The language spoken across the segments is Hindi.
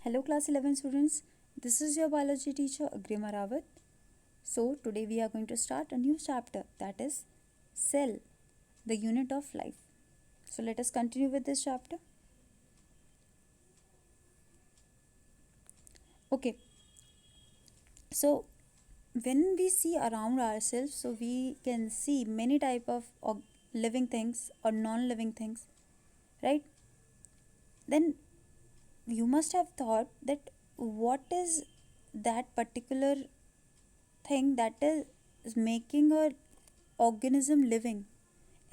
Hello class 11 students, this is your biology teacher Agrima Rawat. So today we are going to start a new chapter, that is cell, the unit of life. So let us continue with this chapter. Okay, so when we see around ourselves, so we can see many type of living things or non-living things, right? Then you must have thought that what is that particular thing that is making a organism living.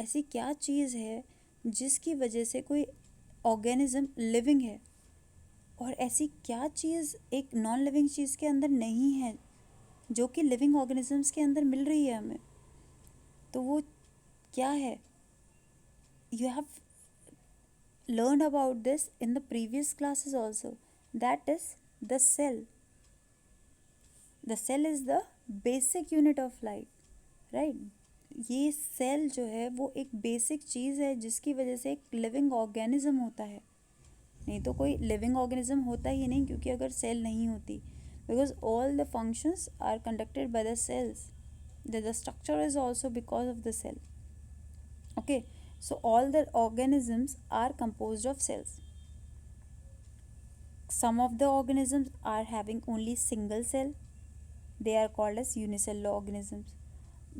ऐसी क्या चीज़ है जिसकी वजह से कोई ऑर्गेनिज्म लिविंग है, और ऐसी क्या चीज़ एक नॉन लिविंग चीज़ के अंदर नहीं है जो कि लिविंग ऑर्गेनिजम्स के अंदर मिल रही है हमें. तो वो क्या है? You have learned about this in the previous classes also. That is the cell. The cell is the basic unit of life, right? ये सेल जो है वो एक बेसिक चीज़ है जिसकी वजह से एक लिविंग ऑर्गेनिज्म होता है. नहीं तो कोई लिविंग ऑर्गेनिज्म होता ही नहीं, क्योंकि अगर सेल नहीं होती, because all the functions are conducted by the cells. The structure is also because of the cell. Okay, so all the organisms are composed of cells. Some of the organisms are having only single cell. They are called as unicellular organisms,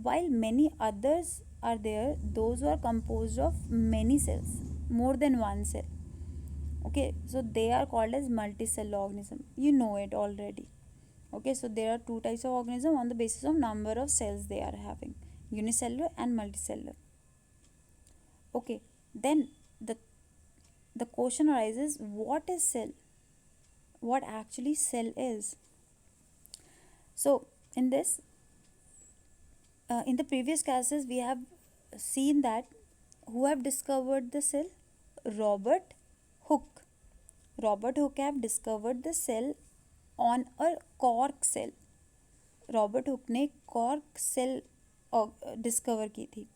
while many others are there, those who are composed of many cells, more than one cell. Okay, so they are called as multicellular organism. You know it already. Okay, so there are two types of organism on the basis of number of cells they are having, unicellular and multicellular. Okay, then the question arises, what is cell? What actually cell is? So in this in the previous classes we have seen that who have discovered the cell? Robert Hooke. Robert Hooke have discovered the cell on a cork cell. Robert Hooke ने कॉर्क सेल डिस्कवर की थी,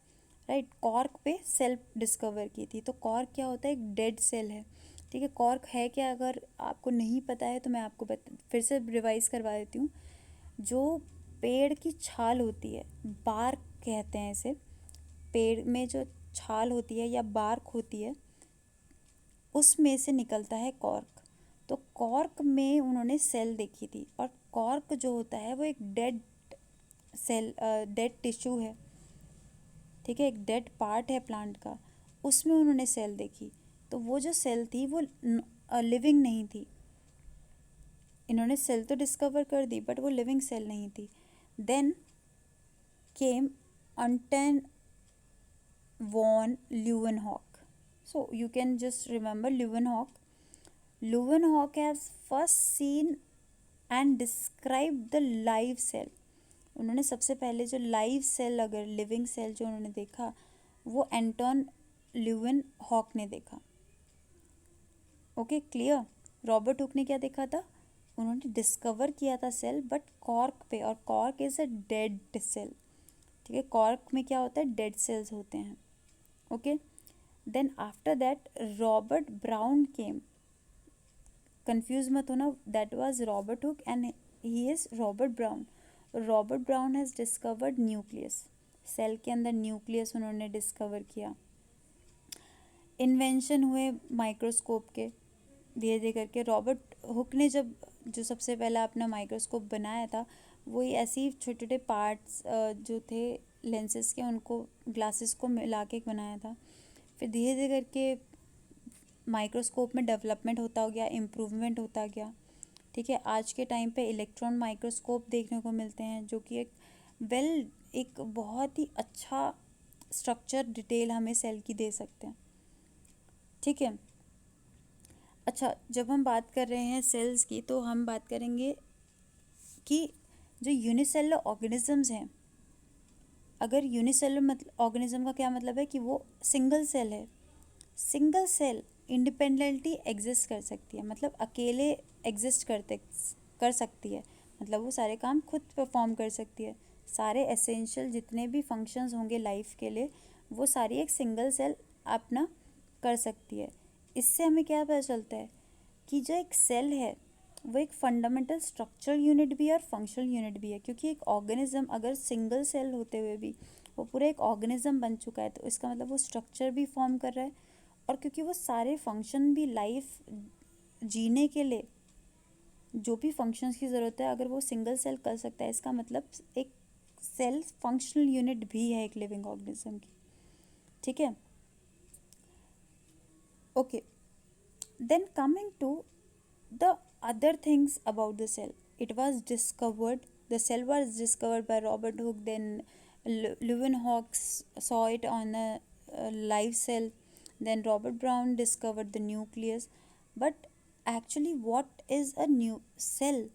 राइट? कॉर्क पे सेल डिस्कवर की थी. तो कॉर्क क्या होता है? एक डेड सेल है. ठीक है, कॉर्क है क्या? अगर आपको नहीं पता है तो मैं आपको फिर से रिवाइज करवा देती हूँ. जो पेड़ की छाल होती है, बार्क कहते हैं इसे, पेड़ में जो छाल होती है या बार्क होती है उसमें से निकलता है कॉर्क. तो कॉर्क में उन्होंने सेल देखी थी, और कॉर्क जो होता है वो एक डेड सेल, डेड टिश्यू है. ठीक है, एक डेड पार्ट है प्लांट का, उसमें उन्होंने सेल देखी. तो वो जो सेल थी वो लिविंग नहीं थी. इन्होंने सेल तो डिस्कवर कर दी बट वो लिविंग सेल नहीं थी. Then came Anton van Leeuwenhoek. So you can just remember Leeuwenhoek. Leeuwenhoek has first seen and described the live cell. उन्होंने सबसे पहले जो लाइव सेल, अगर लिविंग सेल जो उन्होंने देखा वो एंटोन ल्यूवेनहॉक ने देखा. Okay, clear? रॉबर्ट हुक ने क्या देखा था? उन्होंने डिस्कवर किया था सेल, बट कॉर्क पे, और cork is a dead cell. ठीक है, कॉर्क में क्या होता है? डेड सेल्स होते हैं. Okay, then after that Robert Brown came. confuse मत होना, that was Robert Hooke and he is Robert Brown. Robert Brown has discovered nucleus. Cell के अंदर न्यूक्लियस उन्होंने डिस्कवर किया. इन्वेंशन हुए माइक्रोस्कोप के धीरे धीरे करके. रॉबर्ट हुक ने जब जो सबसे पहला अपना माइक्रोस्कोप बनाया था, वो ऐसी छोटे छोटे पार्ट्स जो थे लेंसेज के, उनको ग्लासेस को मिला के बनाया था. फिर धीरे धीरे करके माइक्रोस्कोप में डेवलपमेंट होता गया, इम्प्रूवमेंट होता गया. ठीक है, आज के टाइम पे इलेक्ट्रॉन माइक्रोस्कोप देखने को मिलते हैं, जो कि एक बहुत ही अच्छा स्ट्रक्चर डिटेल हमें सेल की दे सकते हैं. ठीक है, अच्छा, जब हम बात कर रहे हैं सेल्स की तो हम बात करेंगे कि जो यूनिसेलुलर ऑर्गेनिजम्स हैं, अगर यूनिसेलुलर ऑर्गेनिज्म का क्या मतलब है? कि वो सिंगल सेल है. सिंगल सेल इंडिपेंडेंटली एग्जिस्ट कर सकती है, मतलब अकेले एग्जिस्ट कर सकती है. मतलब वो सारे काम खुद परफॉर्म कर सकती है. सारे एसेंशियल जितने भी फंक्शंस होंगे लाइफ के लिए, वो सारी एक सिंगल सेल अपना कर सकती है. इससे हमें क्या पता चलता है? कि जो एक सेल है वो एक फंडामेंटल स्ट्रक्चरल यूनिट भी है और फंक्शनल यूनिट भी है, क्योंकि एक ऑर्गेनिज्म अगर सिंगल सेल होते हुए भी वो पूरा एक ऑर्गेनिज्म बन चुका है तो इसका मतलब वो स्ट्रक्चर भी फॉर्म कर रहा है, और क्योंकि वो सारे फंक्शन भी लाइफ जीने के लिए जो भी फंक्शंस की ज़रूरत है अगर वो सिंगल सेल कर सकता है, इसका मतलब एक सेल फंक्शनल यूनिट भी है एक लिविंग ऑर्गेनिज्म की। ठीक है, okay. Then coming to the other things about the cell, the cell was discovered by Robert Hooke, then Leeuwenhoek saw it on a live cell, then Robert Brown discovered the nucleus. But actually what is a new cell?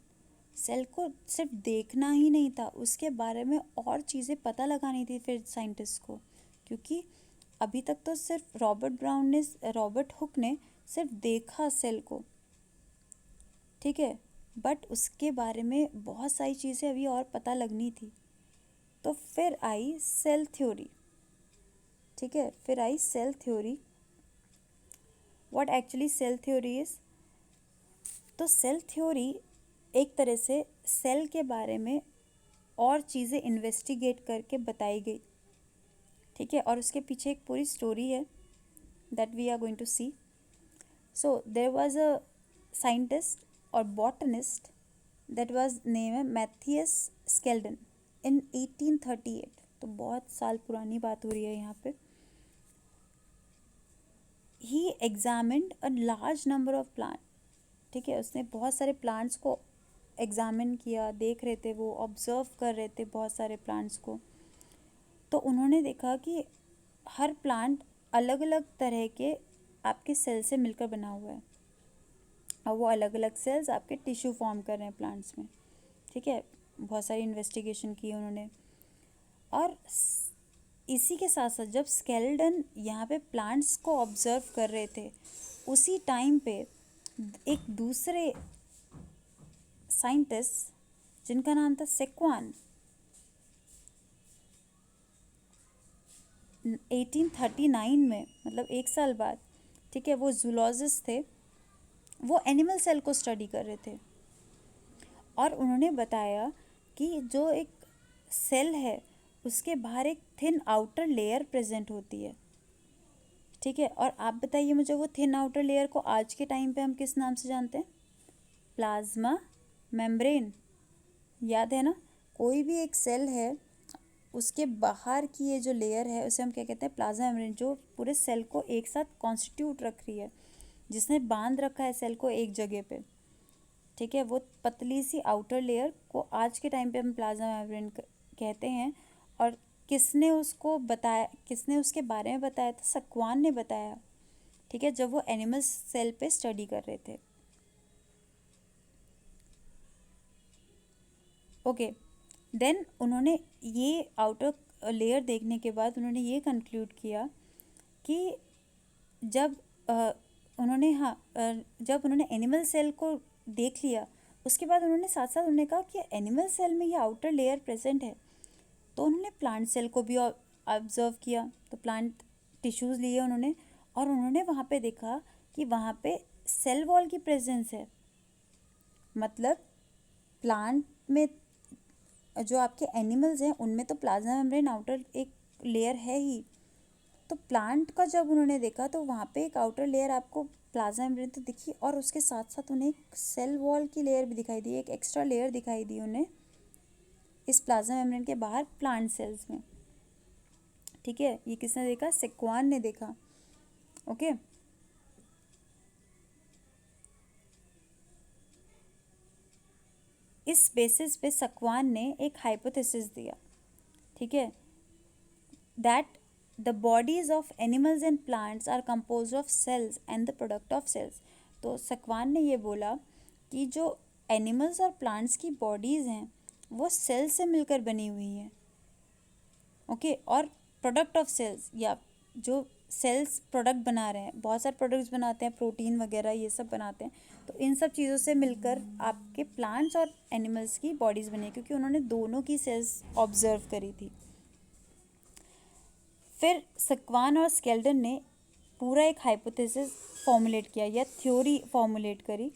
Cell को सिर्फ देखना ही नहीं था, उसके बारे में और चीज़ें पता लगानी थी फिर साइंटिस्ट को, क्योंकि अभी तक तो सिर्फ रॉबर्ट हुक ने सिर्फ देखा सेल को, ठीक है, बट उसके बारे में बहुत सारी चीज़ें अभी और पता लगनी थी। तो फिर आई सेल थ्योरी, ठीक है, फिर आई cell theory. What actually cell theory is? तो सेल थ्योरी एक तरह से सेल के बारे में और चीज़ें इन्वेस्टिगेट करके बताई गई, ठीक है, और उसके पीछे एक पूरी स्टोरी है that we are going to see. So there was a scientist और botanist that was named Matthias Schleiden in 1838। तो बहुत साल पुरानी बात हो रही है यहाँ पे। He examined a large number of plants, ठीक है, उसने बहुत सारे प्लांट्स को एग्जामिन किया, देख रहे थे, वो ऑब्जर्व कर रहे थे बहुत सारे प्लांट्स को। तो उन्होंने देखा कि हर प्लांट अलग अलग तरह के आपके सेल से मिलकर बना हुआ है, और वो अलग अलग सेल्स आपके टिश्यू फॉर्म कर रहे हैं प्लांट्स में, ठीक है। बहुत सारी इन्वेस्टिगेशन की उन्होंने, और इसी के साथ साथ जब स्केल्डन यहाँ पे प्लांट्स को ऑब्जर्व कर रहे थे उसी टाइम पे एक दूसरे साइंटिस्ट जिनका नाम था सेक्वान, 1839 में, मतलब एक साल बाद, ठीक है, वो जूलॉजिस्ट थे, वो एनिमल सेल को स्टडी कर रहे थे, और उन्होंने बताया कि जो एक सेल है उसके बाहर एक थिन आउटर लेयर प्रेजेंट होती है, ठीक है। और आप बताइए मुझे, वो थिन आउटर लेयर को आज के टाइम पे हम किस नाम से जानते हैं? प्लाज्मा मेम्ब्रेन, याद है ना? कोई भी एक सेल है उसके बाहर की ये जो लेयर है उसे हम क्या कहते हैं? प्लाज्मा मेम्ब्रेन, जो पूरे सेल को एक साथ कॉन्स्टिट्यूट रख रही है, जिसने बांध रखा है सेल को एक जगह पे, ठीक है। वो पतली सी आउटर लेयर को आज के टाइम पे हम प्लाज्मा मेम्ब्रेन कहते हैं। और किसने उसको बताया, किसने उसके बारे में बताया था? सक्वान ने बताया, ठीक है, जब वो एनिमल सेल पे स्टडी कर रहे थे। ओके, देन उन्होंने ये आउटर लेयर देखने के बाद उन्होंने ये कंक्लूड किया कि जब जब उन्होंने एनिमल सेल को देख लिया उसके बाद उन्होंने साथ साथ उन्होंने कहा कि एनिमल सेल में ये आउटर लेयर प्रेजेंट है, तो उन्होंने प्लांट सेल को भी ऑब्जर्व किया। तो प्लांट टिश्यूज़ लिए उन्होंने, और उन्होंने वहाँ पे देखा कि वहाँ पे सेल वॉल की प्रेजेंस है, मतलब प्लांट में जो आपके एनिमल्स हैं उनमें तो प्लाज्मा मेम्ब्रेन आउटर एक लेयर है ही, तो प्लांट का जब उन्होंने देखा तो वहाँ पे एक आउटर लेयर आपको प्लाज्मा मेम्ब्रेन तो दिखी, और उसके साथ साथ उन्हें एक सेल वॉल की लेयर भी दिखाई दी, एक एक्स्ट्रा लेयर दिखाई दी उन्हें इस प्लाज्मा मेम्ब्रेन के बाहर प्लांट सेल्स में, ठीक है। ये किसने देखा? सेक्वान ने देखा। ओके, इस बेसिस पे सक्वान ने एक हाइपोथेसिस दिया, ठीक है, that the bodies of animals and plants are compose of cells and the product of cells. तो सक्वान ने ये बोला कि जो एनिमल्स और प्लांट्स की बॉडीज़ हैं वो सेल से मिलकर बनी हुई हैं, ओके, और प्रोडक्ट ऑफ सेल्स, या जो सेल्स प्रोडक्ट बना रहे हैं, बहुत सारे प्रोडक्ट्स बनाते हैं, प्रोटीन वगैरह ये सब बनाते हैं, तो इन सब चीज़ों से मिलकर आपके प्लांट्स और एनिमल्स की बॉडीज़ बनी है, क्योंकि उन्होंने दोनों की सेल्स ऑब्जर्व करी थी। फिर सक्वान और स्केल्डन ने पूरा एक हाइपोथेसिस फॉर्मुलेट किया या थ्योरी फॉर्मुलेट करी,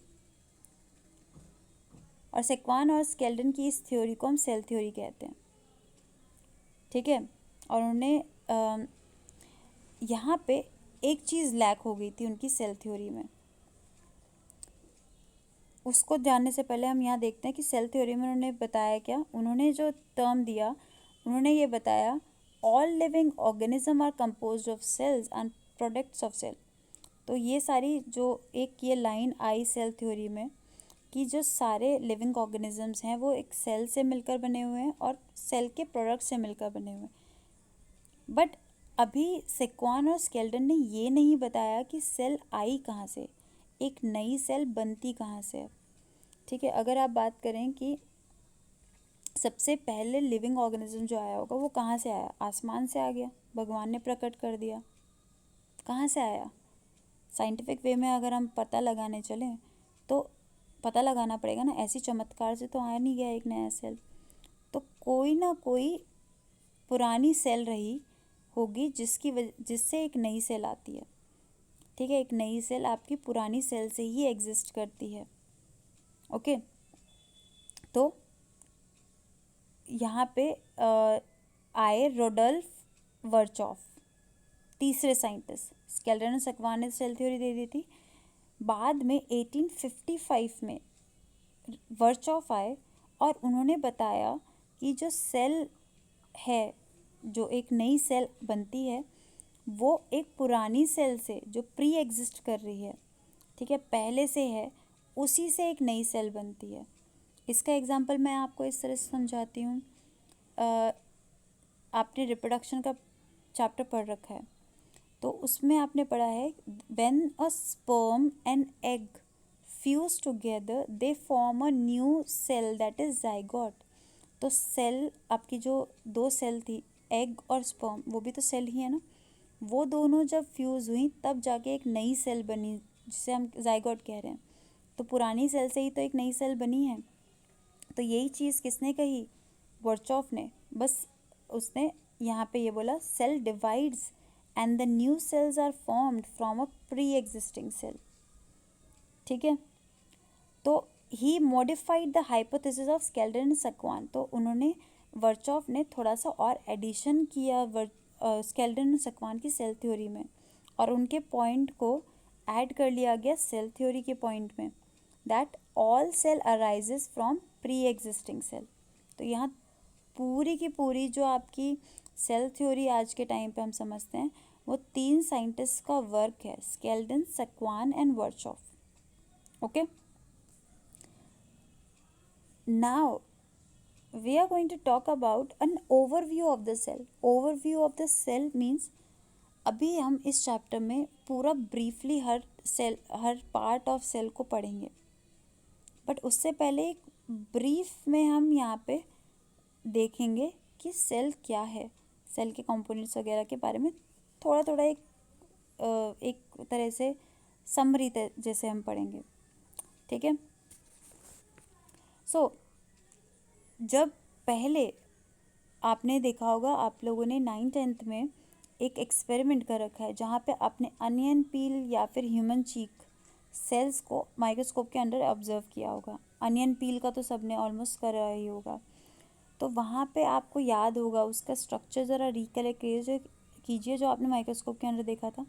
और सेक्वान और स्केल्टन की इस थ्योरी को हम सेल थ्योरी कहते हैं, ठीक है। और उन्होंने यहाँ पे एक चीज़ लैक हो गई थी उनकी सेल थ्योरी में। उसको जानने से पहले हम यहाँ देखते हैं कि सेल थ्योरी में उन्होंने बताया क्या। उन्होंने जो टर्म दिया, उन्होंने ये बताया all living organism are composed of cells and products of cell. तो ये सारी जो एक ये लाइन आई सेल थ्योरी में कि जो सारे लिविंग ऑर्गेनिजम्स हैं वो एक सेल से मिलकर बने हुए हैं और सेल के प्रोडक्ट से मिलकर बने हुए हैं। बट अभी सेक्वान और स्केल्टन ने ये नहीं बताया कि सेल आई कहाँ से, एक नई सेल बनती कहाँ से है, ठीक है। अगर आप बात करें कि सबसे पहले लिविंग ऑर्गेनिज्म जो आया होगा वो कहाँ से आया, आसमान से आ गया, भगवान ने प्रकट कर दिया। कहाँ से आया? साइंटिफिक वे में अगर हम पता लगाने चलें तो पता लगाना पड़ेगा ना, ऐसी चमत्कार से तो आ नहीं गया एक नया सेल। तो कोई ना कोई पुरानी सेल रही होगी जिससे एक नई सेल आती है, ठीक है। एक नई सेल आपकी पुरानी सेल से ही एग्जिस्ट करती है, ओके। तो यहाँ पे आए रोडोल्फ वर्चॉफ, तीसरे साइंटिस्ट। स्केल्टन और सेक्वान ने सेल थ्योरी दे दी थी। बाद में 1855 में वर्चॉफ आए और उन्होंने बताया कि जो सेल है, जो एक नई सेल बनती है, वो एक पुरानी सेल से जो प्री एग्जिस्ट कर रही है, ठीक है, पहले से है, उसी से एक नई सेल बनती है। इसका एग्जांपल मैं आपको इस तरह से समझाती हूँ। आपने रिप्रोडक्शन का चैप्टर पढ़ रखा है, तो उसमें आपने पढ़ा है when a sperm and egg fuse together they form a new cell that is zygote. तो सेल आपकी जो दो सेल थी, एग और स्पर्म, वो भी तो सेल ही है ना, वो दोनों जब फ्यूज़ हुई तब जाके एक नई सेल बनी जिसे हम जाइगोट कह रहे हैं। तो पुरानी सेल से ही तो एक नई सेल बनी है। तो यही चीज़ किसने कही? वर्चॉफ ने। बस उसने यहाँ पे ये बोला cell divides and the new cells are formed from a pre existing cell, ठीक है। तो he modified the hypothesis of Schleiden and Schwann. तो उन्होंने, वर्चॉफ ने थोड़ा सा और एडिशन किया स्केल्टन और सेक्वान की सेल थ्योरी में, और उनके पॉइंट को ऐड कर लिया गया सेल थ्योरी के पॉइंट में, that all cell arises from pre existing cell. तो यहाँ पूरी की पूरी जो आपकी सेल थ्योरी आज के टाइम पे हम समझते हैं, वो तीन साइंटिस्ट का वर्क है, Schleiden, Schwann and Virchow, okay. Now we are going to talk about an overview of the cell. Overview of the cell means अभी हम इस चैप्टर में पूरा ब्रीफली हर सेल, हर पार्ट ऑफ सेल को पढ़ेंगे, बट उससे पहले एक ब्रीफ में हम यहाँ पे देखेंगे कि सेल क्या है, सेल के कंपोनेंट्स वगैरह के बारे में थोड़ा थोड़ा एक तरह से समरी जैसे हम पढ़ेंगे, ठीक है। सो जब पहले आपने देखा होगा, आप लोगों ने 9th-10th में एक एक्सपेरिमेंट कर रखा है जहाँ पे आपने अनियन पील या फिर ह्यूमन चीक सेल्स को माइक्रोस्कोप के अंडर ऑब्जर्व किया होगा। अनियन पील का तो सबने ऑलमोस्ट करा ही होगा। तो वहाँ पे आपको याद होगा उसका स्ट्रक्चर, ज़रा रिकलेक्ट कीजिए जो आपने माइक्रोस्कोप के अंदर देखा था।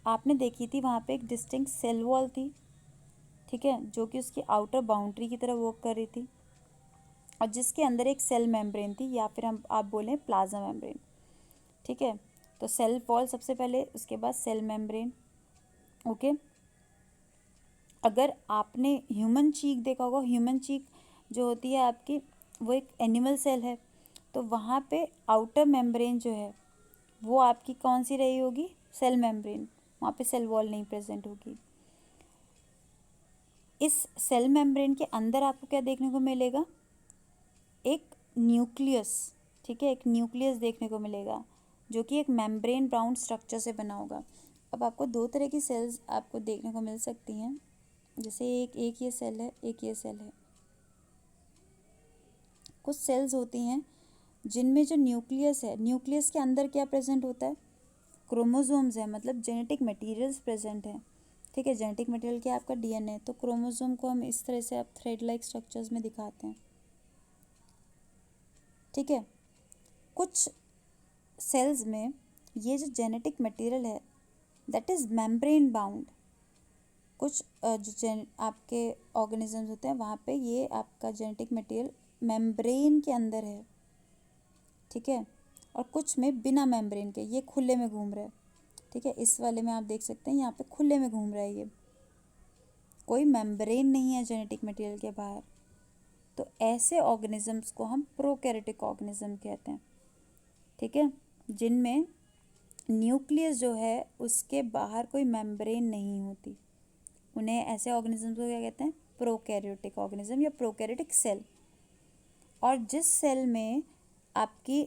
आपने देखी थी वहाँ पे एक डिस्टिंक्ट सेल वॉल थी, ठीक है, जो कि उसकी आउटर बाउंड्री की तरह वर्क कर रही थी, और जिसके अंदर एक सेल मेम्ब्रेन थी, या फिर हम आप बोलें प्लाज्मा मेम्ब्रेन, ठीक है। तो सेल वॉल सबसे पहले, उसके बाद सेल मेम्ब्रेन, ओके। अगर आपने ह्यूमन चीक देखा होगा, ह्यूमन चीक जो होती है आपकी, वो एक एनिमल सेल है, तो वहाँ पे आउटर मेम्ब्रेन जो है वो आपकी कौन सी रही होगी? Cell membrane. वहाँ पे सेल वॉल नहीं प्रेजेंट होगी। इस सेल मेम्ब्रेन के अंदर आपको क्या देखने को मिलेगा? एक न्यूक्लियस, ठीक है, एक न्यूक्लियस देखने को मिलेगा जो कि एक मेम्ब्रेन ब्राउन स्ट्रक्चर से बना होगा। अब आपको दो तरह की सेल्स आपको देखने को मिल सकती हैं, जैसे एक ये सेल है, एक ये सेल है। कुछ सेल्स होती हैं जिनमें जो न्यूक्लियस है, न्यूक्लियस के अंदर क्या प्रेजेंट होता है? क्रोमोसोम्स है मतलब जेनेटिक मटेरियल्स प्रेजेंट हैं, ठीक है। जेनेटिक मटेरियल क्या है आपका डीएनए, तो क्रोमोसोम को हम इस तरह से आप थ्रेड लाइक स्ट्रक्चर्स में दिखाते हैं, ठीक है। कुछ सेल्स में ये जो जेनेटिक मटेरियल है दैट इज़ मेम्ब्रेन बाउंड, कुछ जो आपके ऑर्गेनिजम्स होते हैं वहाँ पे ये आपका जेनेटिक मटेरियल मेम्ब्रेन के अंदर है, ठीक है। और कुछ में बिना मेम्ब्रेन के, ये खुले में घूम रहा है, ठीक है। इस वाले में आप देख सकते हैं यहाँ पे खुले में घूम रहा है, ये कोई मेम्ब्रेन नहीं है जेनेटिक मटेरियल के बाहर। तो ऐसे ऑर्गेनिजम्स को हम प्रोकैरियोटिक ऑर्गेनिज्म कहते हैं, ठीक है, जिनमें न्यूक्लियस जो है उसके बाहर कोई मेम्ब्रेन नहीं होती, उन्हें ऐसे ऑर्गेनिजम्स को क्या कहते हैं, प्रोकैरियोटिक ऑर्गेनिज्म या प्रोकैरियोटिक सेल। और जिस सेल में आपकी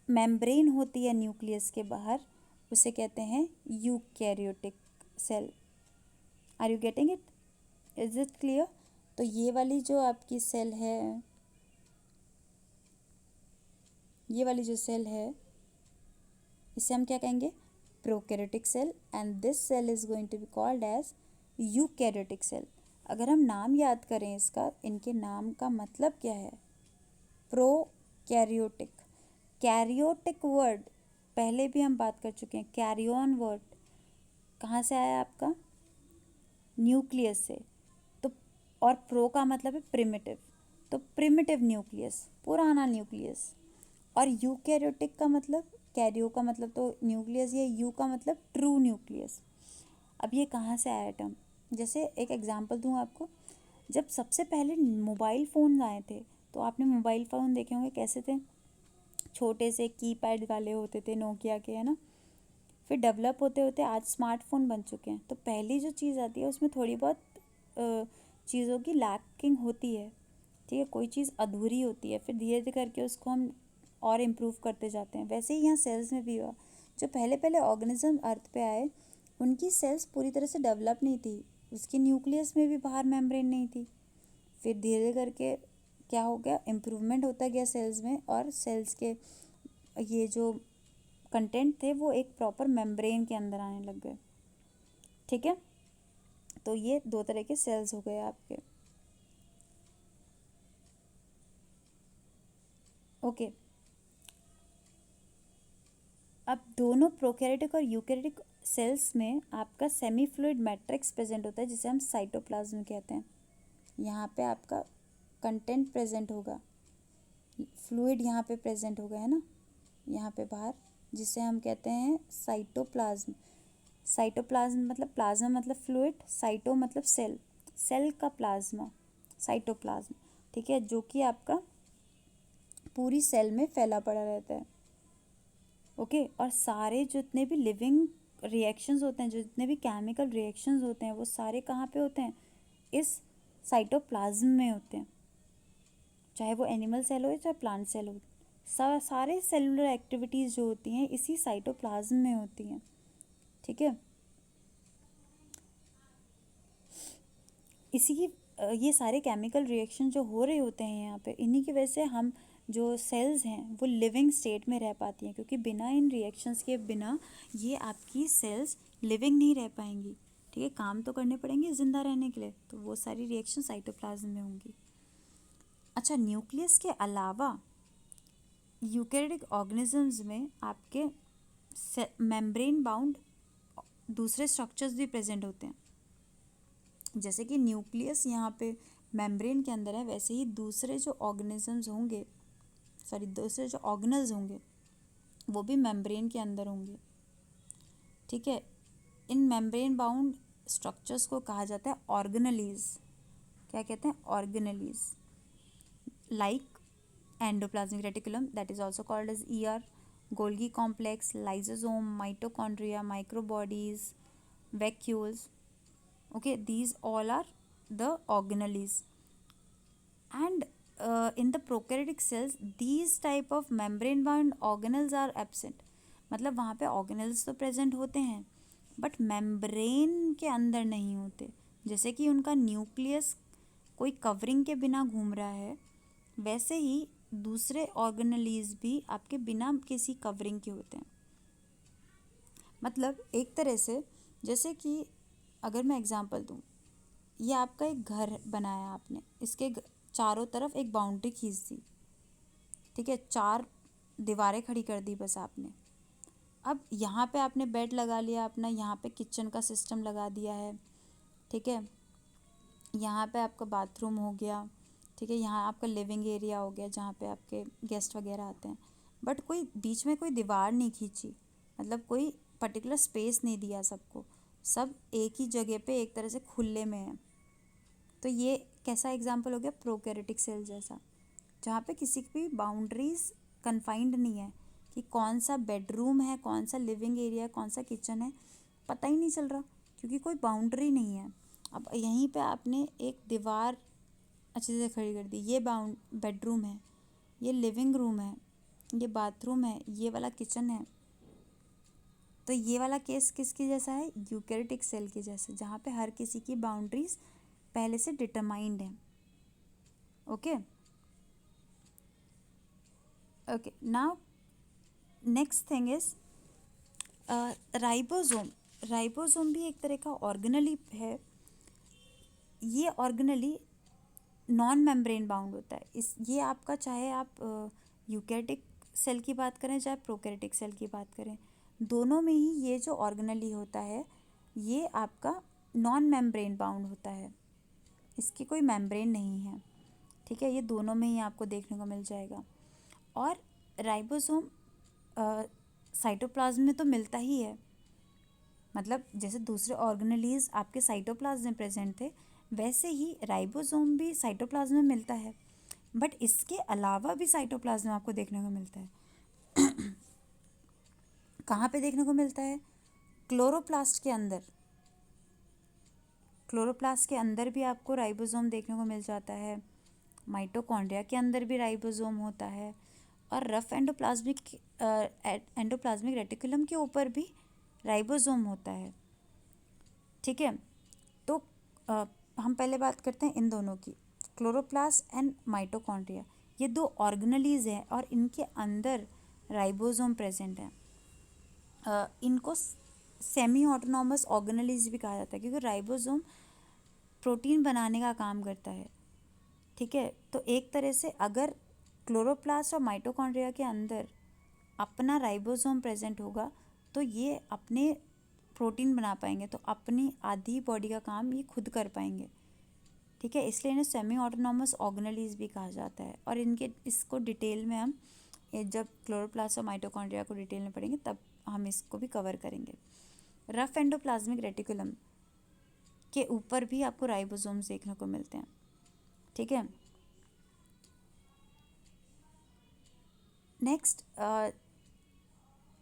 मेम्ब्रेन होती है न्यूक्लियस के बाहर, उसे कहते हैं eukaryotic cell. Are you getting it, is it clear? तो ये वाली जो आपकी सेल है, ये वाली जो सेल है इसे हम क्या कहेंगे, prokaryotic cell, and this cell is going to be called as eukaryotic cell. अगर हम नाम याद करें इसका, इनके नाम का मतलब क्या है, प्रोकैरियोटिक। कैरियोटिक वर्ड पहले भी हम बात कर चुके हैं, कैरियन वर्ड कहाँ से आया आपका, न्यूक्लियस से। तो और प्रो का मतलब है प्रिमिटिव, तो प्रिमिटिव न्यूक्लियस, पुराना न्यूक्लियस। और यूकैरियोटिक का मतलब, कैरियो का मतलब तो न्यूक्लियस, ये यू का मतलब ट्रू न्यूक्लियस। अब ये कहाँ से आया टर्म, जैसे एक एग्जांपल दूँ आपको, जब सबसे पहले मोबाइल फ़ोन आए थे तो आपने मोबाइल फ़ोन देखे होंगे, कैसे थे, छोटे से कीपैड वाले होते थे नोकिया के, है ना। फिर डेवलप होते होते आज स्मार्टफोन बन चुके हैं। तो पहली जो चीज़ आती है उसमें थोड़ी बहुत चीज़ों की लैकिंग होती है, ठीक है, कोई चीज़ अधूरी होती है, फिर धीरे धीरे करके उसको हम और इम्प्रूव करते जाते हैं। वैसे ही यहाँ सेल्स में भी हुआ, जो पहले पहले ऑर्गेनिज्म अर्थ पे आए उनकी सेल्स पूरी तरह से डेवलप नहीं थी, उसकी न्यूक्लियस में भी बाहर मेम्ब्रेन नहीं थी। फिर धीरे करके क्या हो गया, इम्प्रूवमेंट होता गया सेल्स में, और सेल्स के ये जो कंटेंट थे वो एक प्रॉपर मेम्ब्रेन के अंदर आने लग गए, ठीक है। तो ये दो तरह के सेल्स हो गए आपके, ओके। अब दोनों प्रोकैरियोटिक और यूकैरियोटिक सेल्स में आपका सेमी फ्लूइड मैट्रिक्स प्रेजेंट होता है, जिसे हम साइटोप्लाज्म कहते हैं। यहाँ पे आपका कंटेंट प्रेजेंट होगा, फ्लूइड यहाँ पे प्रेजेंट होगा, है ना, यहाँ पे बाहर, जिसे हम कहते हैं साइटोप्लाज्म। साइटोप्लाज्म मतलब प्लाज्मा मतलब फ्लूइड, साइटो मतलब सेल, सेल का प्लाज्मा, साइटोप्लाज्म, ठीक है, जो कि आपका पूरी सेल में फैला पड़ा रहता है, ओके। और सारे जितने भी लिविंग रिएक्शंस होते हैं, जो जितने भी केमिकल रिएक्शंस होते हैं, वो सारे कहाँ पे होते हैं, इस साइटोप्लाज्म में होते हैं। चाहे वो एनिमल सेल हो या चाहे प्लांट सेल हो, सारे सेलुलर एक्टिविटीज़ जो होती हैं इसी साइटोप्लाज्म में होती हैं, ठीक है। इसी की ये सारे केमिकल रिएक्शन जो हो रहे होते हैं यहाँ पे, इन्हीं की वजह से हम जो सेल्स हैं वो लिविंग स्टेट में रह पाती हैं, क्योंकि बिना इन रिएक्शंस के बिना ये आपकी सेल्स लिविंग नहीं रह पाएंगी, ठीक है। काम तो करने पड़ेंगे ज़िंदा रहने के लिए, तो वो सारी रिएक्शन साइटोप्लाज्म में होंगी। अच्छा, न्यूक्लियस के अलावा यूकैरियोटिक ऑर्गेनिजम्स में आपके मेम्ब्रेन बाउंड दूसरे स्ट्रक्चर्स भी प्रेजेंट होते हैं। जैसे कि न्यूक्लियस यहाँ पे मेम्ब्रेन के अंदर है, वैसे ही दूसरे जो ऑर्गेनिजम्स होंगे, सॉरी दूसरे जो ऑर्गेनल्स होंगे वो भी मेम्ब्रेन के अंदर होंगे, ठीक है। इन मेम्ब्रेन बाउंड स्ट्रक्चर्स को कहा जाता है ऑर्गेनेलीज। क्या कहते हैं, organelles. Like endoplasmic reticulum, that is also called as ER, Golgi complex, lysosome, mitochondria, microbodies, vacuoles, okay, these all are the organelles. And in the prokaryotic cells these type of membrane bound organelles are absent, मतलब वहाँ पे organelles तो present होते हैं बट membrane के अंदर नहीं होते। जैसे कि उनका न्यूक्लियस कोई कवरिंग के बिना घूम रहा है, वैसे ही दूसरे ऑर्गेनेलीज भी आपके बिना किसी कवरिंग के होते हैं। मतलब एक तरह से, जैसे कि अगर मैं एग्जांपल दूँ, ये आपका एक घर बनाया आपने, इसके चारों तरफ एक बाउंड्री खींच दी, ठीक है, 4 दीवारें खड़ी कर दी बस आपने। अब यहाँ पे आपने बेड लगा लिया अपना, यहाँ पे किचन का सिस्टम लगा दिया है, ठीक है, यहाँ पे आपका बाथरूम हो गया, ठीक है, यहाँ आपका लिविंग एरिया हो गया जहाँ पे आपके गेस्ट वगैरह आते हैं, बट कोई बीच में कोई दीवार नहीं खींची, मतलब कोई पर्टिकुलर स्पेस नहीं दिया सबको, सब एक ही जगह पे एक तरह से खुले में है। तो ये कैसा एग्जाम्पल हो गया? प्रोकैरियोटिक सेल जैसा, जहाँ पे किसी की भी बाउंड्रीज कन्फाइंड नहीं है कि कौन सा बेडरूम है, कौन सा लिविंग एरिया है, कौन सा किचन है, पता ही नहीं चल रहा क्योंकि कोई बाउंड्री नहीं है। अब यहीं पे आपने एक दीवार अच्छे से खड़ी कर दी, ये बेडरूम है, ये लिविंग रूम है, ये बाथरूम है, ये वाला किचन है। तो ये वाला केस किसके जैसा है? यूकैरियोटिक सेल के जैसे, जहाँ पे हर किसी की बाउंड्रीज पहले से डिटरमाइंड है। Okay okay, now next thing is ribosome. Ribosome भी एक तरह का ऑर्गेनेली है। ये ऑर्गेनेली नॉन मेम्ब्रेन बाउंड होता है। ये आपका, चाहे आप यूकैरियोटिक सेल की बात करें चाहे प्रोकैरियोटिक सेल की बात करें, दोनों में ही ये जो ऑर्गेनेली होता है ये आपका नॉन मेम्ब्रेन बाउंड होता है, इसकी कोई मेम्ब्रेन नहीं है, ठीक है। ये दोनों में ही आपको देखने को मिल जाएगा। और राइबोसोम साइटोप्लाज्म में तो मिलता ही है, मतलब जैसे दूसरे ऑर्गेनेलीज आपके साइटोप्लाज्म में प्रेजेंट थे, वैसे ही राइबोसोम भी साइटोप्लाज्म में मिलता है, बट इसके अलावा भी साइटोप्लाज्म आपको देखने को मिलता है। कहाँ पे देखने को मिलता है? क्लोरोप्लास्ट के अंदर। क्लोरोप्लास्ट के अंदर भी आपको राइबोसोम देखने को मिल जाता है, माइटोकॉन्ड्रिया के अंदर भी राइबोसोम होता है, और रफ एंडोप्लाज्मिक रेटिकुलम के ऊपर भी राइबोसोम होता है, ठीक है। तो हम पहले बात करते हैं इन दोनों की, क्लोरोप्लास्ट एंड माइटोकॉन्ड्रिया, ये 2 ऑर्गेनेलीज हैं और इनके अंदर राइबोसोम प्रेजेंट है। इनको सेमी ऑटोनॉमस ऑर्गेनेलीज भी कहा जाता है क्योंकि राइबोसोम प्रोटीन बनाने का काम करता है, ठीक है। तो एक तरह से अगर क्लोरोप्लास्ट और माइटोकॉन्ड्रिया के अंदर अपना राइबोसोम प्रेजेंट होगा तो ये अपने प्रोटीन बना पाएंगे, तो अपनी आधी बॉडी का काम ये खुद कर पाएंगे, ठीक है। इसलिए इन्हें सेमी ऑटोनॉमस ऑर्गेनेलीज भी कहा जाता है। और इनके इसको डिटेल में हम जब क्लोरोप्लास्ट और माइटोकॉन्ड्रिया को डिटेल में पढ़ेंगे तब हम इसको भी कवर करेंगे। रफ एंडोप्लाज्मिक रेटिकुलम के ऊपर भी आपको राइबोसोम्स देखने को मिलते हैं, ठीक है। नेक्स्ट,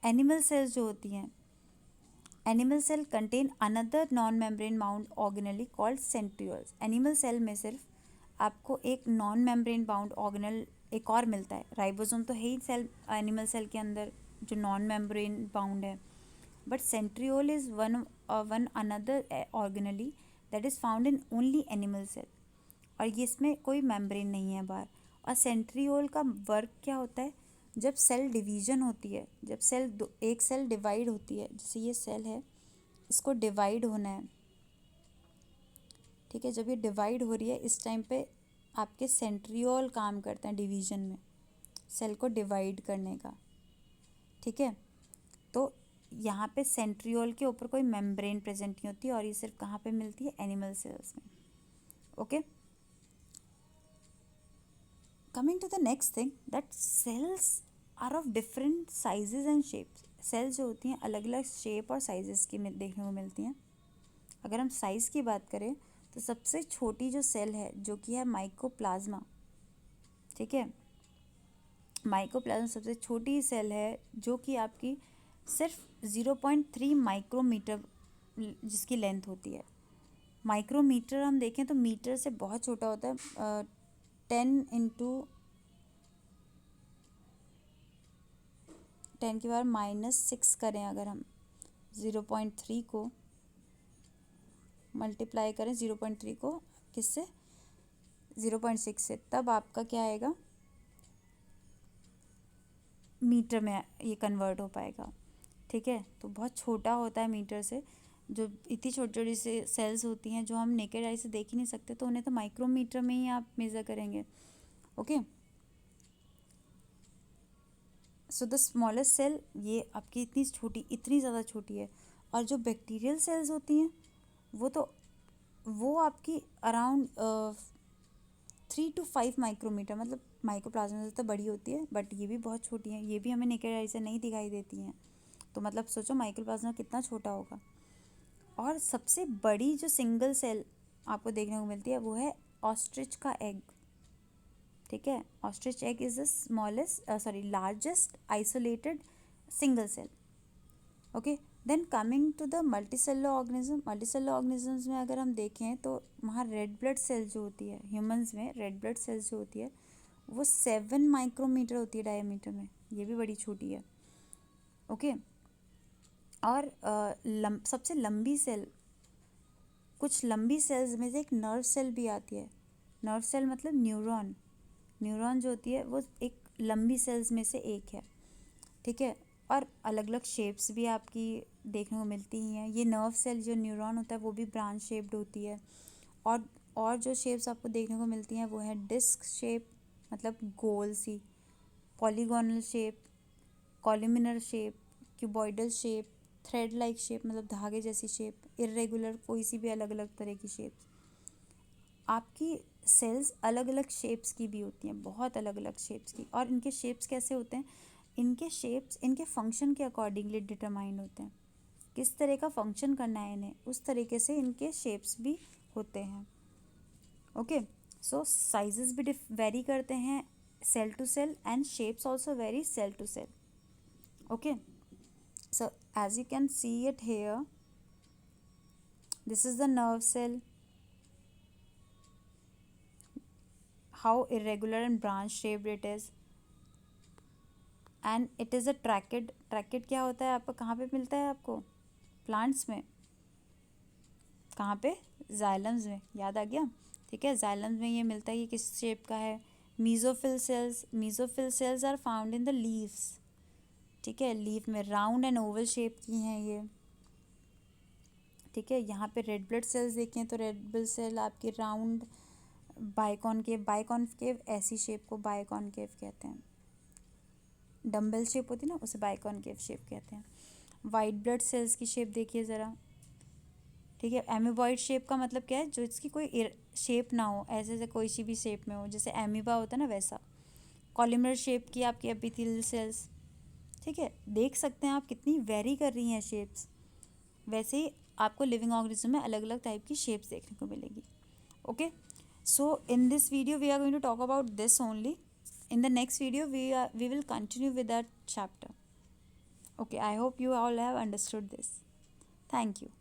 एनिमल सेल्स जो होती हैं, animal cell contain another non membrane bound organelle called centrioles. Animal cell में सिर्फ आपको एक नॉन मेम्ब्रेन बाउंड ऑर्गेनल एक और मिलता है, राइबोसोम तो है ही सेल, एनिमल सेल के अंदर जो नॉन मेम्ब्रेन बाउंड है, but centriole is one another organelle that is found in only animal cell, और ये इसमें कोई मेम्ब्रेन नहीं है बाहर। और सेंट्रियोल का वर्क क्या होता है? जब सेल डिवीजन होती है, जब एक सेल डिवाइड होती है, जैसे ये सेल है इसको डिवाइड होना है, ठीक है, जब ये डिवाइड हो रही है इस टाइम पे आपके सेंट्रियोल काम करते हैं डिवीजन में, सेल को डिवाइड करने का, ठीक है। तो यहाँ पे सेंट्रियोल के ऊपर कोई मेम्ब्रेन प्रेजेंट नहीं होती और ये सिर्फ कहाँ पे मिलती है? एनिमल सेल्स में। Okay, coming to the next thing, that cells are of different sizes and shapes. Cells जो होती हैं अलग अलग शेप और साइजेस की देखने को मिलती हैं। अगर हम साइज़ की बात करें तो सबसे छोटी जो सेल है जो कि है माइकोप्लाज्मा, ठीक है, माइकोप्लाज्मा सबसे छोटी सेल है जो कि आपकी सिर्फ 0.3 माइक्रोमीटर जिसकी लेंथ होती है। माइक्रोमीटर हम देखें तो मीटर से बहुत छोटा होता है, 10⁻⁻⁶ करें अगर हम 0.3 को मल्टीप्लाई करें 0.3 को किससे? 0.6 से, तब आपका क्या आएगा? मीटर में ये कन्वर्ट हो पाएगा, ठीक है। तो बहुत छोटा होता है मीटर से, जो इतनी छोटी छोटी से सेल्स होती हैं जो हम नेकेड आई से देख ही नहीं सकते, तो उन्हें तो माइक्रोमीटर में ही आप मेज़र करेंगे। Okay, so the smallest cell ये आपकी इतनी छोटी, इतनी ज़्यादा छोटी है। और जो बैक्टीरियल सेल्स होती हैं वो आपकी अराउंड 3 to 5 माइक्रोमीटर, मतलब माइक्रोप्लाज्मा से तो बड़ी होती है, बट ये भी बहुत छोटी हैं, ये भी हमें नेकेड आई से नहीं दिखाई देती हैं। तो मतलब सोचो माइक्रोप्लाज्मा कितना छोटा होगा। और सबसे बड़ी जो सिंगल सेल आपको देखने को मिलती है वो है ऑस्ट्रिच का एग, ठीक है। Ostrich egg is the largest isolated single cell. Okay, then coming to the multicellular organism. Multicellular organisms में अगर हम देखें तो वहाँ रेड ब्लड सेल जो होती है, ह्यूमंस में रेड ब्लड सेल्स जो होती है वो 7 माइक्रोमीटर होती है डायमीटर में, ये भी बड़ी छोटी है। ओके, और सबसे लंबी सेल, कुछ लंबी सेल्स में से एक नर्व सेल भी आती है। नर्व सेल मतलब न्यूरॉन, न्यूरॉन जो होती है वो एक लंबी सेल्स में से एक है, ठीक है। और अलग अलग शेप्स भी आपकी देखने को मिलती ही हैं। ये नर्व सेल जो न्यूरॉन होता है वो भी ब्रांच शेप्ड होती है। और जो शेप्स आपको देखने को मिलती हैं वो है डिस्क शेप, मतलब गोल सी, polygonal shape, columnar shape, cuboidal shape, thread like shape मतलब धागे जैसी शेप, इर्रेगुलर कोई सी भी अलग अलग तरह की शेप्स। आपकी सेल्स अलग अलग शेप्स की भी होती हैं, बहुत अलग अलग शेप्स की। और इनके शेप्स कैसे होते हैं, इनके शेप्स इनके फंक्शन के अकॉर्डिंगली डिटरमाइंड होते हैं। किस तरह का फंक्शन करना है इन्हें, उस तरीके से इनके शेप्स भी होते हैं। ओके, सो साइजेस भी वेरी करते हैं cell to cell, and shapes also vary cell to cell. Okay, so as you can see it here, this is the nerve cell, how irregular and branch shaped it is, and it is a trachid। trachid क्या होता है आपको, कहाँ पे मिलता है आपको, प्लांट्स में, कहाँ पे, जाइलम्स में, याद आ गया, ठीक है। जाइलम्स में ये मिलता है, ये किस शेप का है, mesophyll cells. Mesophyll cells are found in the leaves, ठीक है। लीफ में राउंड एंड ओवल शेप की हैं ये, ठीक है। यहाँ पे रेड ब्लड सेल्स देखें तो रेड ब्लड सेल आपकी राउंड बाइकॉनकेव ऐसी शेप को बाइकॉनकेव कहते हैं। डम्बल शेप होती है ना, उसे बाइकॉनकेव शेप कहते हैं। वाइट ब्लड सेल्स की शेप देखिए ज़रा, ठीक है। एमीबॉइड शेप का मतलब क्या है, जो इसकी कोई शेप ना हो, ऐसे ऐसे कोई सी भी शेप में हो, जैसे एमीबा होता है ना वैसा। कॉलमनर शेप की आपकी एपिथेलियल सेल्स, ठीक है। देख सकते हैं आप कितनी वेरी कर रही हैं शेप्स। वैसे ही आपको लिविंग ऑर्गेनिज्म में अलग अलग टाइप की शेप्स देखने को मिलेगी। Okay, so in this video we are going to talk about this only. In the next video we will continue with that chapter. Okay, I hope you all have understood this. Thank you.